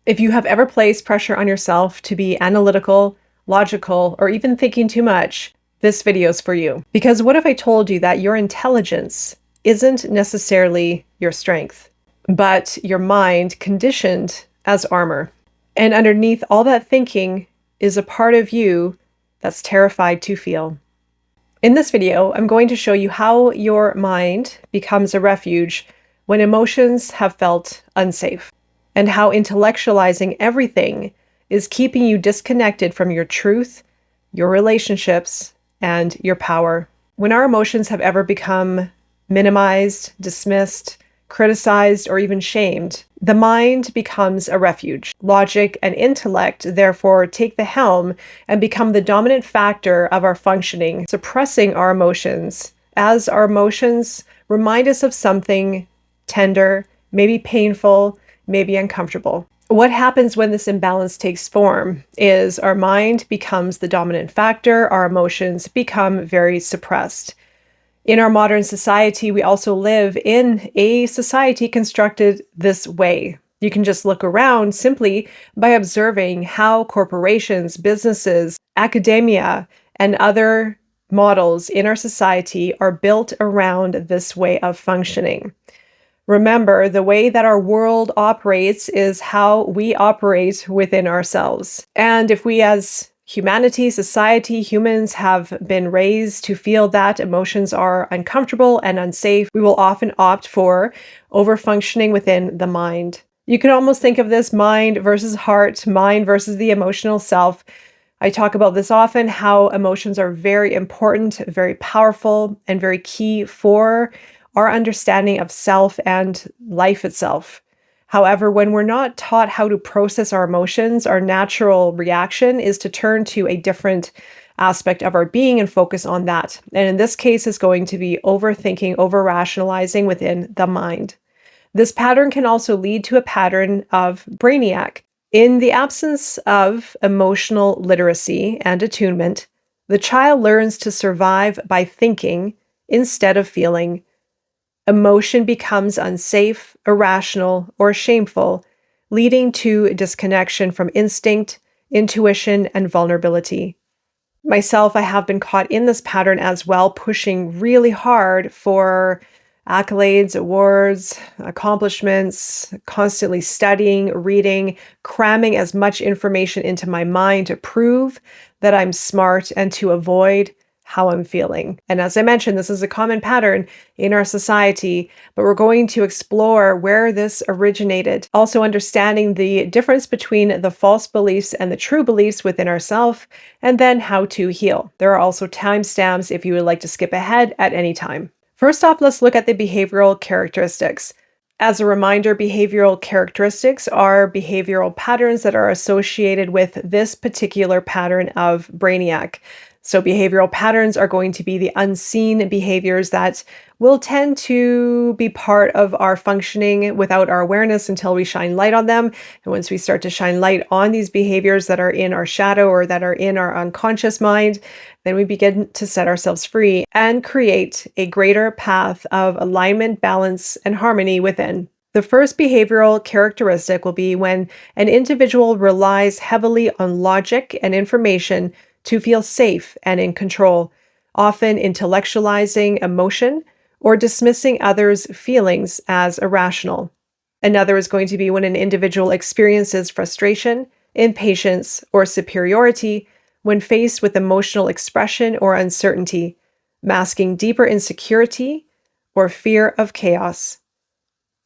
If you have ever placed pressure on yourself to be analytical, logical, or even thinking too much, this video is for you. Because what if I told you that your intelligence isn't necessarily your strength, but your mind conditioned as armor? And underneath all that thinking is a part of you that's terrified to feel. In this video, I'm going to show you how your mind becomes a refuge when emotions have felt unsafe, and how intellectualizing everything is keeping you disconnected from your truth, your relationships, and your power. When our emotions have ever become minimized, dismissed, criticized, or even shamed, the mind becomes a refuge. Logic and intellect, therefore, take the helm and become the dominant factor of our functioning, suppressing our emotions, as our emotions remind us of something tender, maybe painful, maybe uncomfortable. What happens when this imbalance takes form is our mind becomes the dominant factor, our emotions become very suppressed. In our modern society, we also live in a society constructed this way. You can just look around simply by observing how corporations, businesses, academia, and other models in our society are built around this way of functioning. Remember, the way that our world operates is how we operate within ourselves. And if we as humanity, society, humans have been raised to feel that emotions are uncomfortable and unsafe, we will often opt for overfunctioning within the mind. You can almost think of this mind versus heart, mind versus the emotional self. I talk about this often, how emotions are very important, very powerful, and very key for our understanding of self and life itself. However, when we're not taught how to process our emotions, our natural reaction is to turn to a different aspect of our being and focus on that. And in this case, it's going to be overthinking, over-rationalizing within the mind. This pattern can also lead to a pattern of Brainiac. In the absence of emotional literacy and attunement, the child learns to survive by thinking instead of feeling. Emotion becomes unsafe, irrational, or shameful, leading to disconnection from instinct, intuition, and vulnerability. Myself, I have been caught in this pattern as well, pushing really hard for accolades, awards, accomplishments, constantly studying, reading, cramming as much information into my mind to prove that I'm smart and to avoid how I'm feeling. And as I mentioned, this is a common pattern in our society, but we're going to explore where this originated. Also understanding the difference between the false beliefs and the true beliefs within ourselves, and then how to heal. There are also timestamps if you would like to skip ahead at any time. First off, let's look at the behavioral characteristics. As a reminder, behavioral characteristics are behavioral patterns that are associated with this particular pattern of Brainiac. So behavioral patterns are going to be the unseen behaviors that will tend to be part of our functioning without our awareness until we shine light on them. And once we start to shine light on these behaviors that are in our shadow or that are in our unconscious mind, then we begin to set ourselves free and create a greater path of alignment, balance, and harmony within. The first behavioral characteristic will be when an individual relies heavily on logic and information to feel safe and in control, often intellectualizing emotion or dismissing others' feelings as irrational. Another is going to be when an individual experiences frustration, impatience, or superiority when faced with emotional expression or uncertainty, masking deeper insecurity or fear of chaos.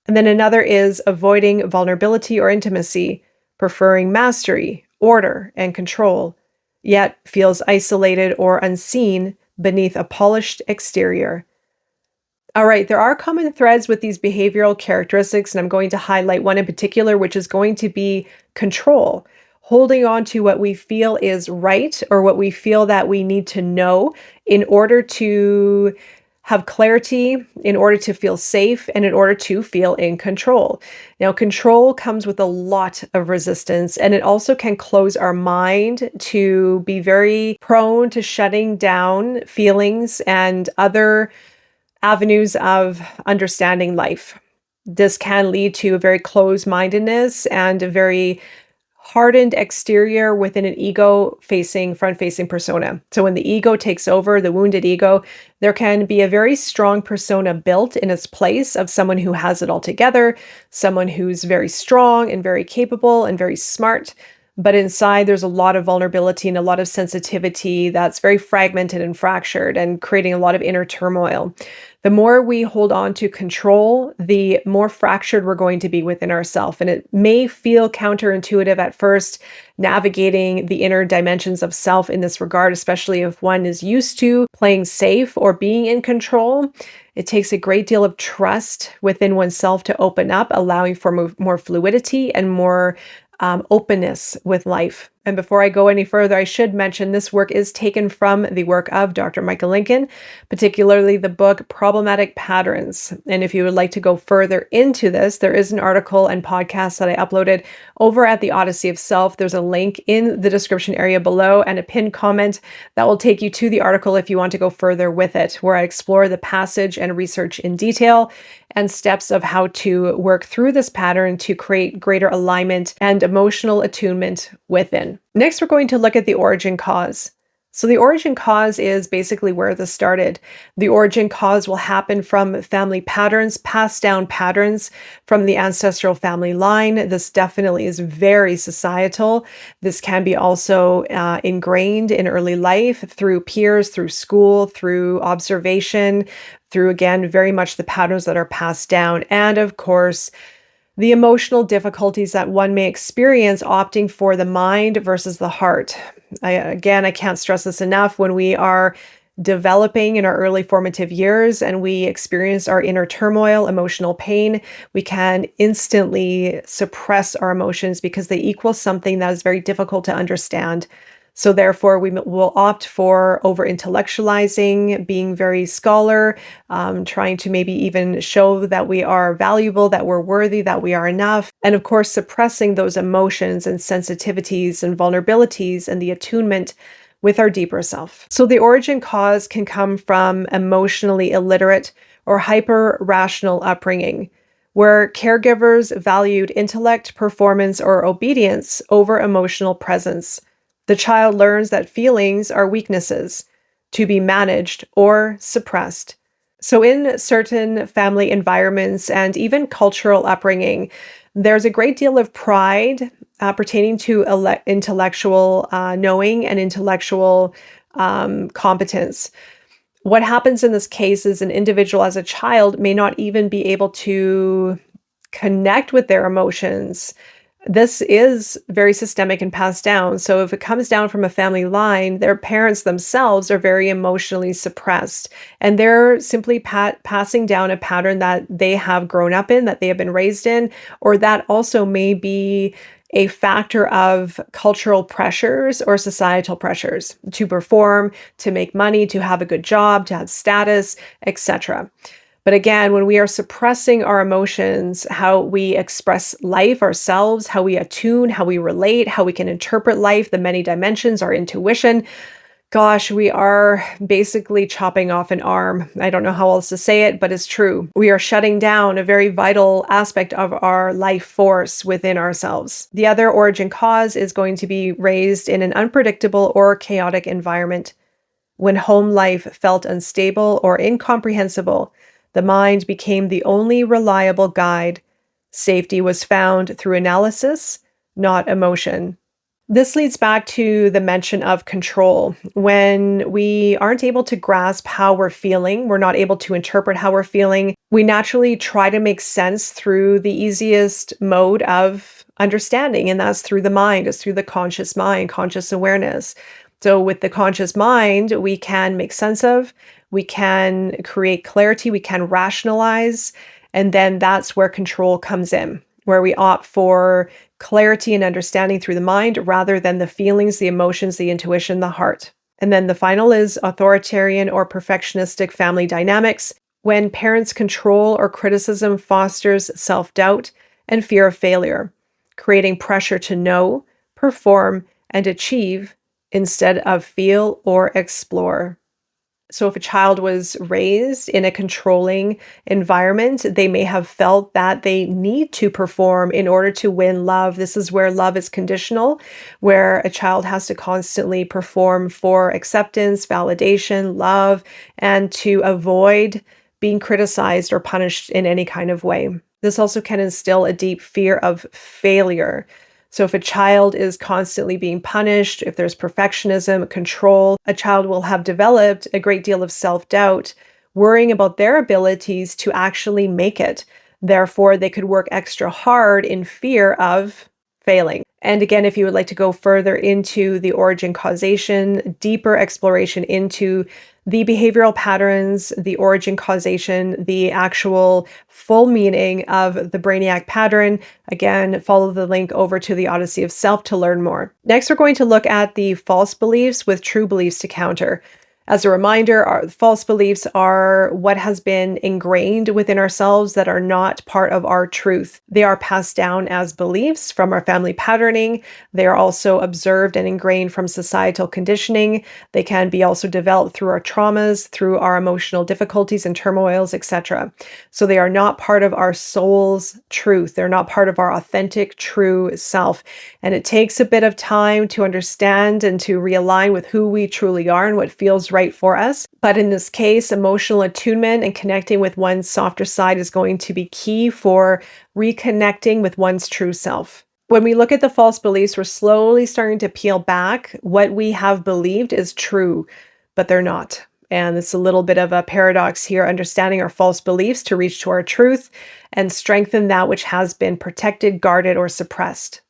And then another is avoiding vulnerability or intimacy, preferring mastery, order, and control, yet feels isolated or unseen beneath a polished exterior. All right, there are common threads with these behavioral characteristics, and I'm going to highlight one in particular, which is going to be control. Holding on to what we feel is right or what we feel that we need to know in order to have clarity, in order to feel safe, and in order to feel in control. Now, control comes with a lot of resistance, and it also can close our mind to be very prone to shutting down feelings and other avenues of understanding life. This can lead to a very closed-mindedness and a very hardened exterior within an ego-facing, front-facing persona. So when the ego takes over, the wounded ego, there can be a very strong persona built in its place of someone who has it all together, someone who's very strong and very capable and very smart. But inside, there's a lot of vulnerability and a lot of sensitivity that's very fragmented and fractured and creating a lot of inner turmoil. The more we hold on to control, the more fractured we're going to be within ourselves. And it may feel counterintuitive at first, navigating the inner dimensions of self in this regard, especially if one is used to playing safe or being in control. It takes a great deal of trust within oneself to open up, allowing for more fluidity and more openness with life. And before I go any further, I should mention this work is taken from the work of Dr. Michael Lincoln, particularly the book Problematic Patterns. And if you would like to go further into this, there is an article and podcast that I uploaded over at the Odyssey of Self. There's a link in the description area below and a pinned comment that will take you to the article if you want to go further with it, where I explore the passage and research in detail and steps of how to work through this pattern to create greater alignment and emotional attunement within. Next, we're going to look at the origin cause. So the origin cause is basically where this started. The origin cause will happen from family patterns, passed down patterns from the ancestral family line. This definitely is very societal. This can be also ingrained in early life through peers, through school, through observation, through, again, very much the patterns that are passed down. And of course, the emotional difficulties that one may experience opting for the mind versus the heart. I can't stress this enough. When we are developing in our early formative years and we experience our inner turmoil, emotional pain, we can instantly suppress our emotions because they equal something that is very difficult to understand. So therefore, we will opt for over-intellectualizing, being very scholar, trying to maybe even show that we are valuable, that we're worthy, that we are enough. And of course, suppressing those emotions and sensitivities and vulnerabilities and the attunement with our deeper self. So the origin cause can come from emotionally illiterate or hyper-rational upbringing, where caregivers valued intellect, performance, or obedience over emotional presence. The child learns that feelings are weaknesses to be managed or suppressed. So in certain family environments and even cultural upbringing, there's a great deal of pride pertaining to intellectual knowing and intellectual competence. What happens in this case is an individual as a child may not even be able to connect with their emotions. This is very systemic and passed down. So if it comes down from a family line, their parents themselves are very emotionally suppressed, and they're simply passing down a pattern that they have grown up in, that they have been raised in, or that also may be a factor of cultural pressures or societal pressures to perform, to make money, to have a good job, to have status, etc. But again, when we are suppressing our emotions, how we express life ourselves, how we attune, how we relate, how we can interpret life, the many dimensions, our intuition, gosh, we are basically chopping off an arm. I don't know how else to say it, but it's true. We are shutting down a very vital aspect of our life force within ourselves. The other origin cause is going to be raised in an unpredictable or chaotic environment. When home life felt unstable or incomprehensible, the mind became the only reliable guide. Safety was found through analysis, not emotion. This leads back to the mention of control. When we aren't able to grasp how we're feeling, we're not able to interpret how we're feeling, we naturally try to make sense through the easiest mode of understanding, and that's through the mind. It's through the conscious mind, conscious awareness. So with the conscious mind, we can make sense of, we can create clarity, we can rationalize, and then that's where control comes in, where we opt for clarity and understanding through the mind rather than the feelings, the emotions, the intuition, the heart. And then the final is authoritarian or perfectionistic family dynamics, when parents' control or criticism fosters self-doubt and fear of failure, creating pressure to know, perform, and achieve instead of feel or explore. So if a child was raised in a controlling environment, they may have felt that they need to perform in order to win love. This is where love is conditional, where a child has to constantly perform for acceptance, validation, love, and to avoid being criticized or punished in any kind of way. This also can instill a deep fear of failure. So if a child is constantly being punished, if there's perfectionism, control, a child will have developed a great deal of self-doubt, worrying about their abilities to actually make it. Therefore, they could work extra hard in fear of failing. And again, if you would like to go further into the origin causation, deeper exploration into the behavioral patterns, the origin causation, the actual full meaning of the Brainiac Pattern, again, follow the link over to the Odyssey of Self to learn more. Next, we're going to look at the false beliefs with true beliefs to counter. As a reminder, our false beliefs are what has been ingrained within ourselves that are not part of our truth. They are passed down as beliefs from our family patterning. They are also observed and ingrained from societal conditioning. They can be also developed through our traumas, through our emotional difficulties and turmoils, etc. So they are not part of our soul's truth. They're not part of our authentic, true self. And it takes a bit of time to understand and to realign with who we truly are and what feels right for us. But in this case, emotional attunement and connecting with one's softer side is going to be key for reconnecting with one's true self. When we look at the false beliefs, we're slowly starting to peel back what we have believed is true, but they're not. And it's a little bit of a paradox here, understanding our false beliefs to reach to our truth and strengthen that which has been protected, guarded, or suppressed.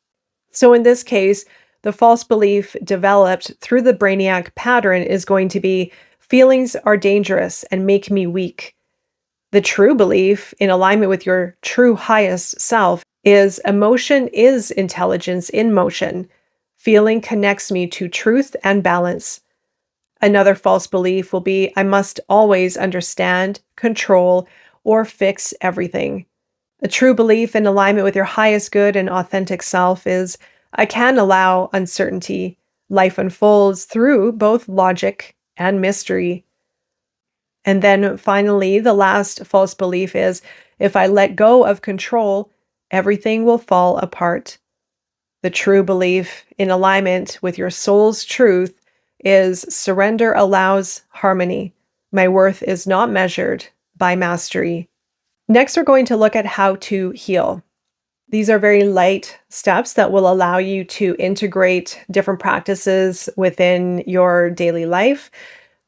So in this case, the false belief developed through the Brainiac pattern is going to be feelings are dangerous and make me weak. The true belief in alignment with your true highest self is emotion is intelligence in motion. Feeling connects me to truth and balance. Another false belief will be I must always understand, control, or fix everything. A true belief in alignment with your highest good and authentic self is I can allow uncertainty. Life unfolds through both logic and mystery. And then finally, the last false belief is if I let go of control, everything will fall apart. The true belief in alignment with your soul's truth is surrender allows harmony. My worth is not measured by mastery. Next, we're going to look at how to heal. These are very light steps that will allow you to integrate different practices within your daily life.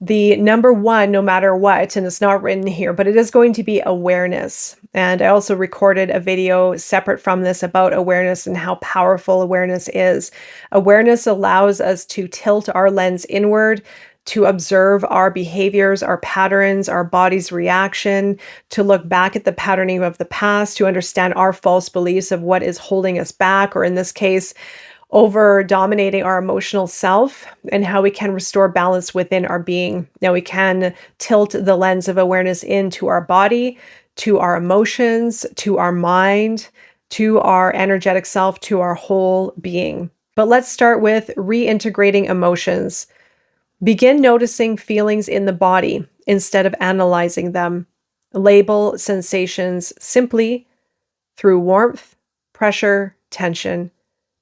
The number one, no matter what, and it's not written here, but it is going to be awareness. And I also recorded a video separate from this about awareness and how powerful awareness is. Awareness allows us to tilt our lens inward, to observe our behaviors, our patterns, our body's reaction, to look back at the patterning of the past, to understand our false beliefs of what is holding us back, or in this case, over dominating our emotional self, and how we can restore balance within our being. Now we can tilt the lens of awareness into our body, to our emotions, to our mind, to our energetic self, to our whole being. But let's start with reintegrating emotions. Begin noticing feelings in the body instead of analyzing them. Label sensations simply through warmth, pressure, tension,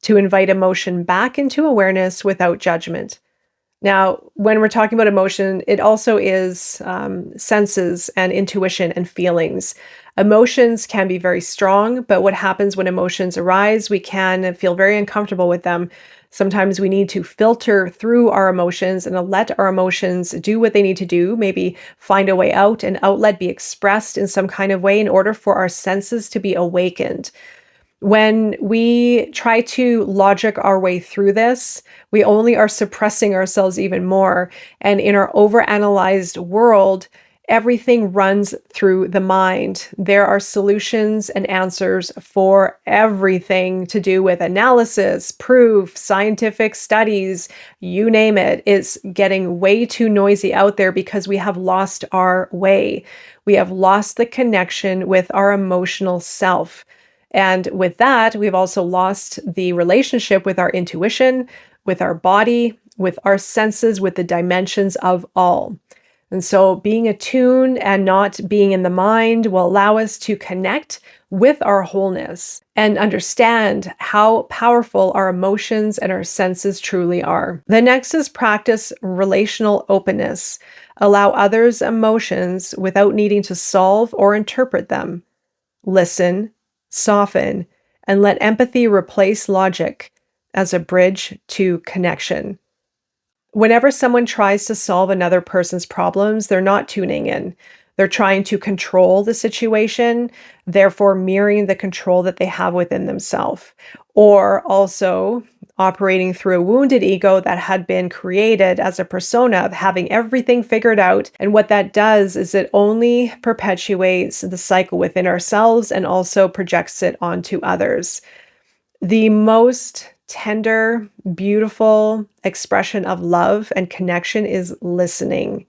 to invite emotion back into awareness without judgment. Now, when we're talking about emotion, it also is senses and intuition and feelings. Emotions can be very strong, but what happens when emotions arise, we can feel very uncomfortable with them. Sometimes we need to filter through our emotions and let our emotions do what they need to do, maybe find a way out, an outlet, be expressed in some kind of way in order for our senses to be awakened. When we try to logic our way through this, we only are suppressing ourselves even more. And in our overanalyzed world, everything runs through the mind. There are solutions and answers for everything to do with analysis, proof, scientific studies, you name it. It's getting way too noisy out there because we have lost our way. We have lost the connection with our emotional self. And with that, we've also lost the relationship with our intuition, with our body, with our senses, with the dimensions of all. And so being attuned and not being in the mind will allow us to connect with our wholeness and understand how powerful our emotions and our senses truly are. The next is practice relational openness. Allow others' emotions without needing to solve or interpret them. Listen, soften, and let empathy replace logic as a bridge to connection. Whenever someone tries to solve another person's problems, they're not tuning in. They're trying to control the situation, therefore mirroring the control that they have within themselves, or also operating through a wounded ego that had been created as a persona of having everything figured out. And what that does is it only perpetuates the cycle within ourselves and also projects it onto others. The most tender, beautiful expression of love and connection is listening,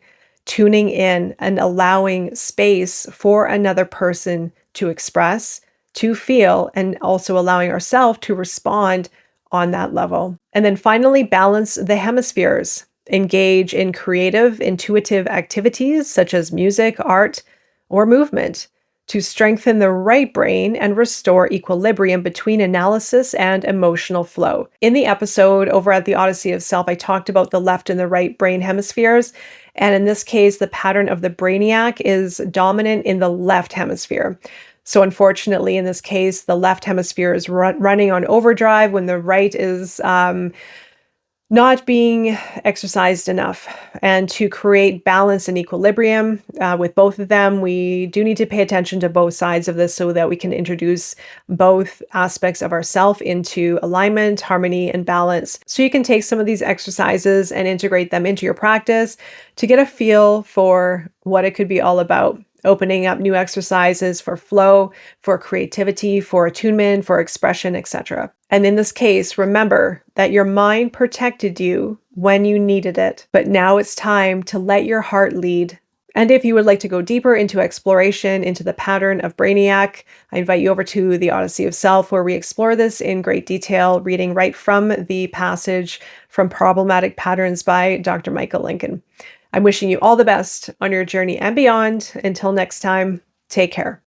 tuning in, and allowing space for another person to express, to feel, and also allowing ourselves to respond on that level. And then finally, balance the hemispheres. Engage in creative, intuitive activities such as music, art, or movement to strengthen the right brain and restore equilibrium between analysis and emotional flow. In the episode over at the Odyssey of Self, I talked about the left and the right brain hemispheres. And in this case, the pattern of the Brainiac is dominant in the left hemisphere. So unfortunately, in this case, the left hemisphere is running on overdrive when the right is not being exercised enough. And to create balance and equilibrium with both of them, we do need to pay attention to both sides of this so that we can introduce both aspects of ourself into alignment, harmony, and balance. So you can take some of these exercises and integrate them into your practice to get a feel for what it could be all about. Opening up new exercises for flow, for creativity, for attunement, for expression, etc. And in this case, remember that your mind protected you when you needed it, but now it's time to let your heart lead. And if you would like to go deeper into exploration into the pattern of Brainiac, I invite you over to the Odyssey of Self, where we explore this in great detail, reading right from the passage from Problematic Patterns by Dr. Michael Lincoln. I'm wishing you all the best on your journey and beyond. Until next time, take care.